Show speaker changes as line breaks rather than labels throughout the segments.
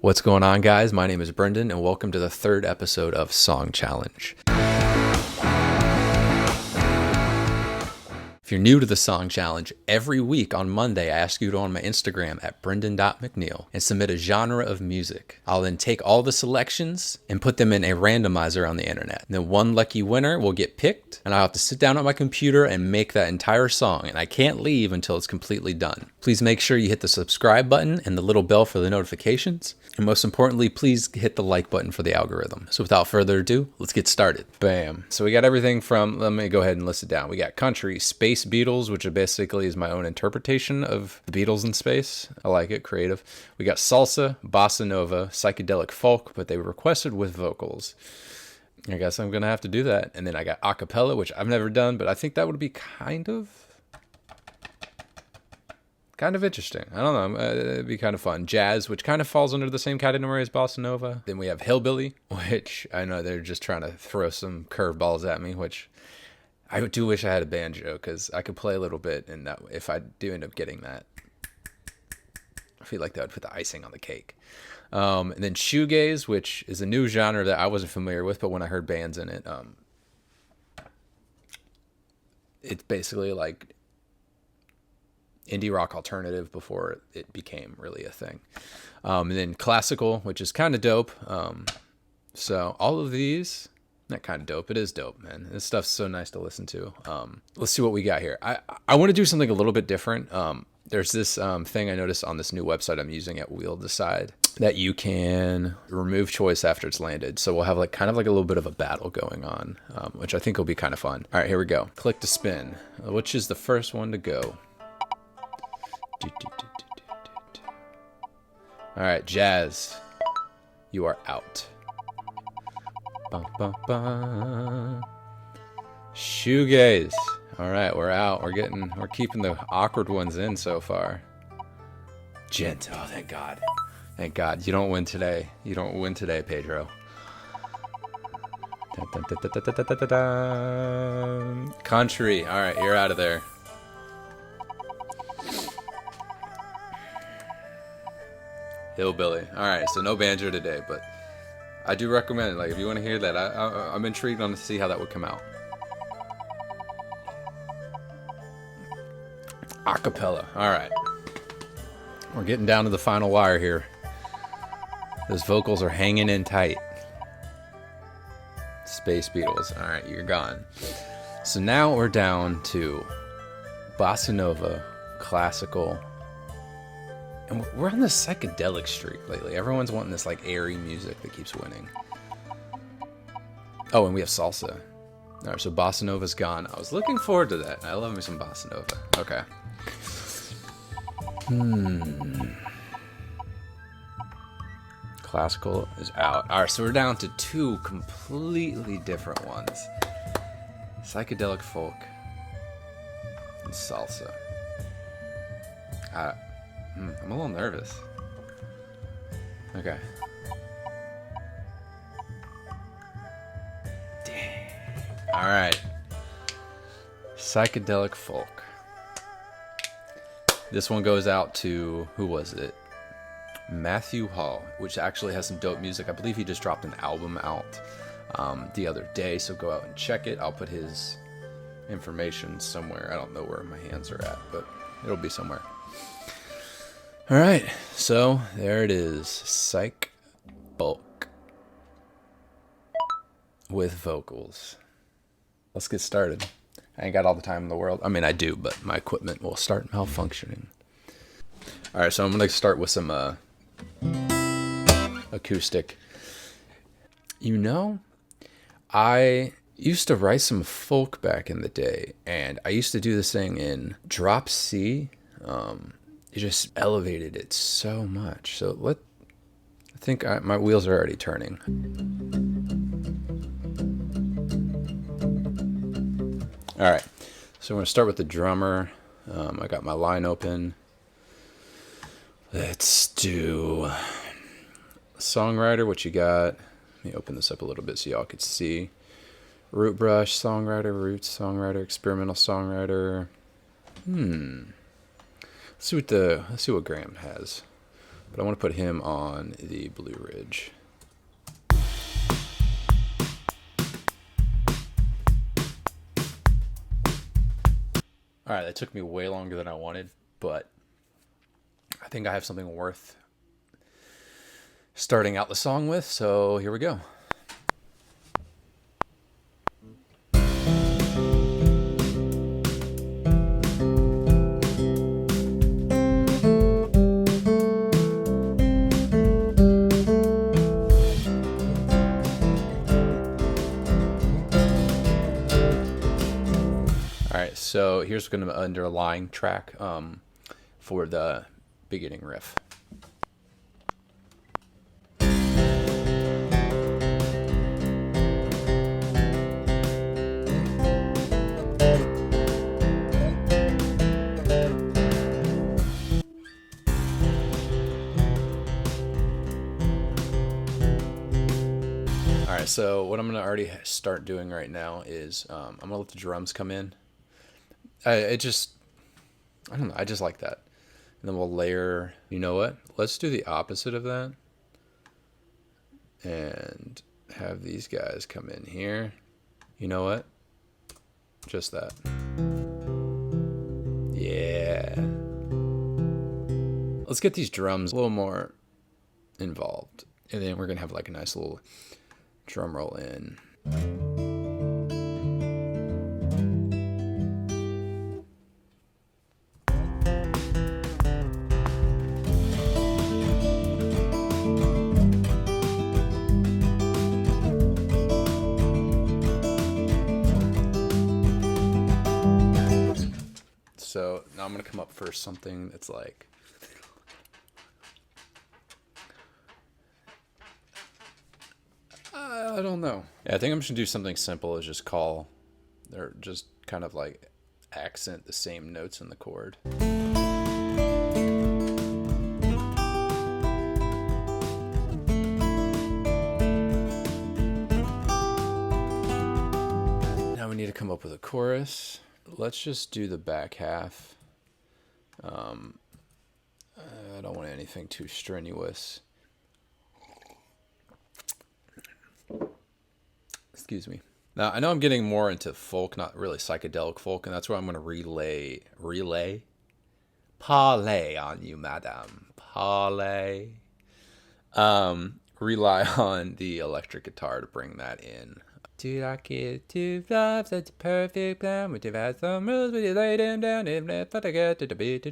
What's going on, guys? My name is Brenden, and welcome to the third episode of Song Challenge. If you're new to the Song Challenge, every week on Monday, I ask you to go on my Instagram at Brenden.Mcneil and submit a genre of music. I'll then take all the selections and put them in a randomizer on the internet. And then one lucky winner will get picked, and I'll have to sit down at my computer and make that entire song, and I can't leave until it's completely done. Please make sure you hit the subscribe button and the little bell for the notifications. And most importantly, please hit the like button for the algorithm. So without further ado, let's get started. Bam. So we got everything from, let me go ahead and list it down. We got country, space Beatles, which basically is my own interpretation of the Beatles in space. I like it, creative. We got salsa, bossa nova, psychedelic folk, but they were requested with vocals. I guess I'm going to have to do that. And then I got a cappella, which I've never done, but I think that would be kind of interesting. I don't know. It'd be kind of fun. Jazz, which kind of falls under the same category as bossa nova. Then we have hillbilly, which I know they're just trying to throw some curveballs at me, which I do wish I had a banjo because I could play a little bit, and that if I do end up getting that, I feel like that would put the icing on the cake. And then shoegaze, which is a new genre that I wasn't familiar with, but when I heard bands in it, it's basically like indie rock alternative before it became really a thing. And then classical, which is kind of dope. So all of these, not kind of dope, it is dope, man. This stuff's so nice to listen to. Let's see what we got here. I want to do something a little bit different. There's this thing I noticed on this new website I'm using at Wheel Decide that you can remove choice after it's landed. So we'll have like kind of like a little bit of a battle going on, which I think will be kind of fun. All right, here we go. Click to spin. Which is the first one to go? All right, jazz, you are out. Bum, bum, bum. Shoegaze. All right, we're out. We're keeping the awkward ones in so far. Gent. Oh, thank God. Thank God. You don't win today. You don't win today, Pedro. Country. All right, you're out of there. Hillbilly. All right, so no banjo today, but I do recommend it. Like, if you want to hear that, I'm intrigued on to see how that would come out. Acapella. All right, we're getting down to the final wire here. Those vocals are hanging in tight. Space Beatles. All right, you're gone. So now we're down to bossa nova, classical. And we're on this psychedelic streak lately. Everyone's wanting this like airy music that keeps winning. Oh, and we have salsa. All right, so bossa nova's gone. I was looking forward to that. I love me some bossa nova. Okay. Classical is out. All right, so we're down to two completely different ones. Psychedelic folk and salsa. I'm a little nervous. Okay. Dang. All right. Psychedelic folk. This one goes out to, who was it? Matthew Hall, which actually has some dope music. I believe he just dropped an album out the other day, so go out and check it. I'll put his information somewhere. I don't know where my hands are at, but it'll be somewhere. All right, so there it is, psych bulk with vocals. Let's get started. I ain't got all the time in the world. I mean, I do, but my equipment will start malfunctioning. All right, so I'm gonna start with some acoustic. You know, I used to write some folk back in the day, and I used to do this thing in drop C. It just elevated it so much. So I think my wheels are already turning. All right, so I'm gonna start with the drummer. I got my line open. Let's do songwriter. What you got? Let me open this up a little bit so y'all could see. Root brush, songwriter, roots, songwriter, experimental songwriter. Let's see what Graham has. But I want to put him on the Blue Ridge. All right, that took me way longer than I wanted, but I think I have something worth starting out the song with, so here we go. So here's going to be an underlying track for the beginning riff. All right, so what I'm going to already start doing right now is I'm going to let the drums come in. I don't know. I just like that. And then we'll layer, you know what? Let's do the opposite of that. And have these guys come in here. You know what? Just that. Yeah. Let's get these drums a little more involved. And then we're going to have like a nice little drum roll in. So now I'm going to come up for something that's like, I don't know. Yeah, I think I'm just going to do something simple as just call, or just kind of like accent the same notes in the chord. Now we need to come up with a chorus. Let's just do the back half. I don't want anything too strenuous. Excuse me. Now, I know I'm getting more into folk, not really psychedelic folk, and that's where I'm going to parlay on you, madam. Parlay. Rely on the electric guitar to bring that in. Do like it, two lives, that's a perfect plan. Would you have some rules, would you lay them down? If not, but I get to the beat, do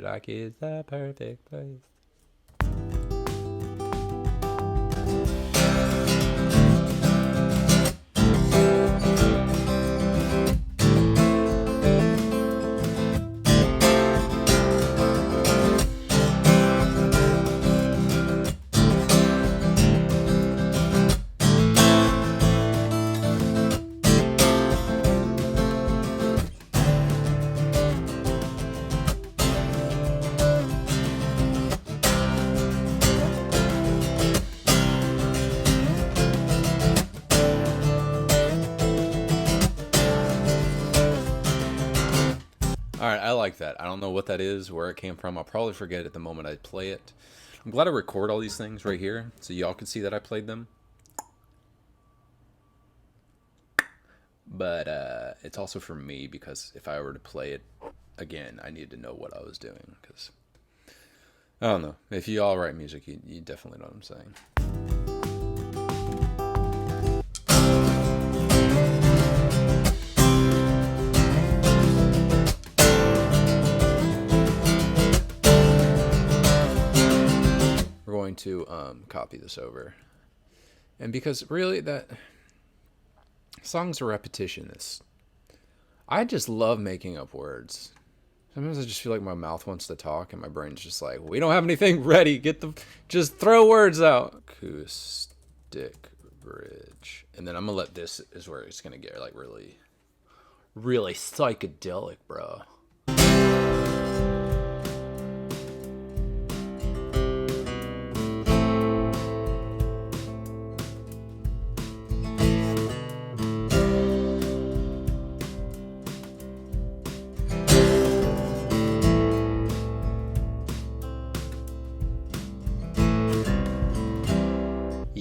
like it's the perfect place. Alright, I like that. I don't know what that is, where it came from. I'll probably forget it the moment I play it. I'm glad I record all these things right here, so y'all can see that I played them. But it's also for me, because if I were to play it again, I need to know what I was doing. Because I don't know. If you all write music, you definitely know what I'm saying. Going to copy this over, and because really that songs are repetitionist, I just love making up words. Sometimes I just feel like my mouth wants to talk and my brain's just like, we don't have anything ready, just throw words out. Acoustic bridge, and then I'm gonna let this is where it's gonna get like really psychedelic, bro.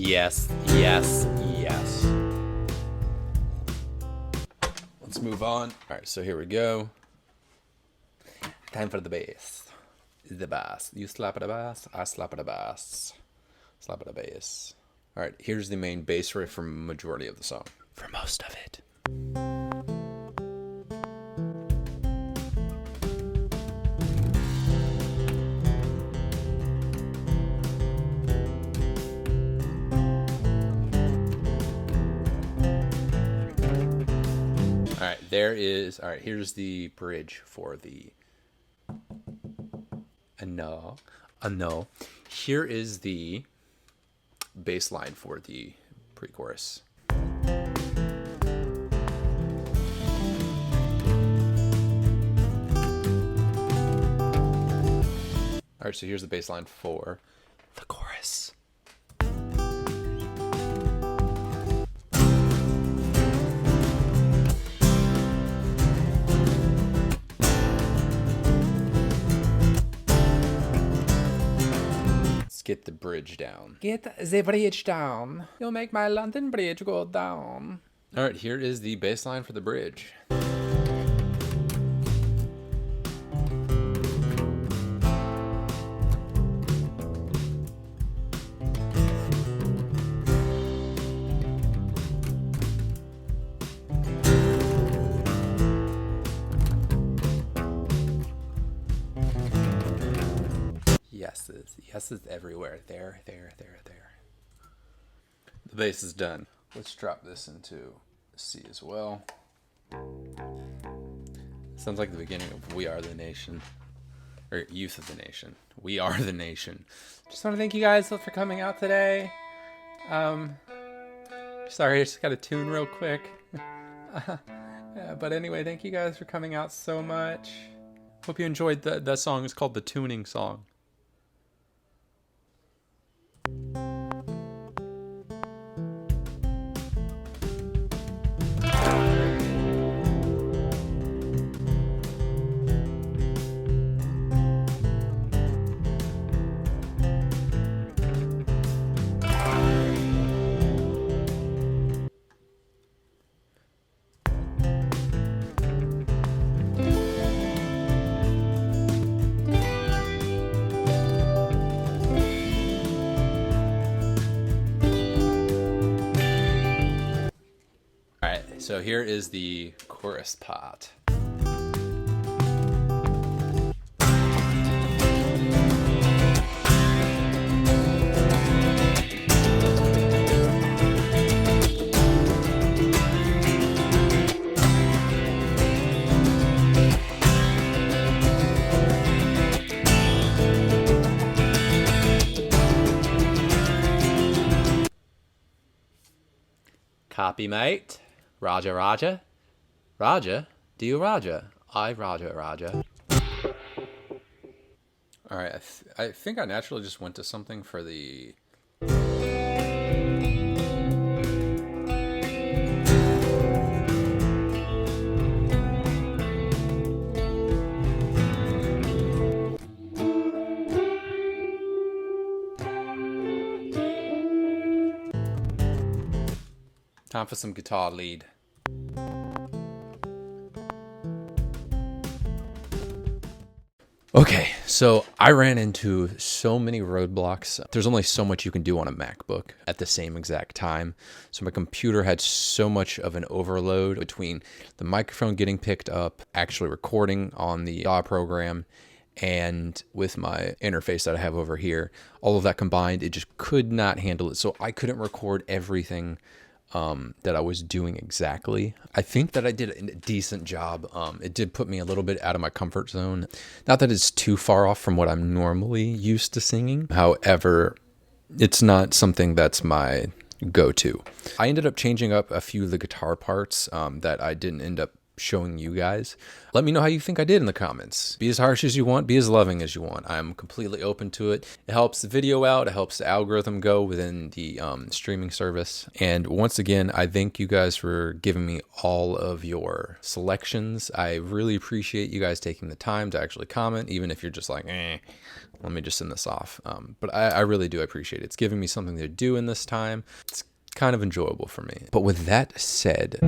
Yes, yes, yes. Let's move on. All right, so here we go. Time for the bass. The bass. You slap at the bass, I slap at the bass. Slap at the bass. All right, here's the main bass riff for majority of the song. For most of it. All right, here's the bridge for the no. Here is the bass line for the pre-chorus. All right, so here's the bass line for the chorus. Get the bridge down. Get the bridge down. You'll make my London Bridge go down. All right, here is the bass line for the bridge. Yeses everywhere. There. The bass is done. Let's drop this into C as well. Sounds like the beginning of We Are the Nation. Or Youth of the Nation. We Are the Nation. Just want to thank you guys for coming out today. Sorry, I just got to tune real quick. But anyway, thank you guys for coming out so much. Hope you enjoyed that song. It's called The Tuning Song. So here is the chorus part. Copy, mate. Roger, Roger. Roger? Do you Roger? I Roger, Roger. Alright, I think I naturally just went to something for the... Time for some guitar lead. Okay, so I ran into so many roadblocks. There's only so much you can do on a MacBook at the same exact time. So my computer had so much of an overload between the microphone getting picked up, actually recording on the DAW program, and with my interface that I have over here. All of that combined, it just could not handle it. So I couldn't record everything that I was doing exactly. I think that I did a decent job. It did put me a little bit out of my comfort zone. Not that it's too far off from what I'm normally used to singing. However, it's not something that's my go-to. I ended up changing up a few of the guitar parts that I didn't end up showing you guys. Let me know how you think I did in the comments. Be as harsh as you want, be as loving as you want. I'm completely open to it. It helps the video out, it helps the algorithm go within the streaming service. And once again, I thank you guys for giving me all of your selections. I really appreciate you guys taking the time to actually comment, even if you're just like, let me just send this off. But I really do appreciate it. It's giving me something to do in this time. It's kind of enjoyable for me. But with that said,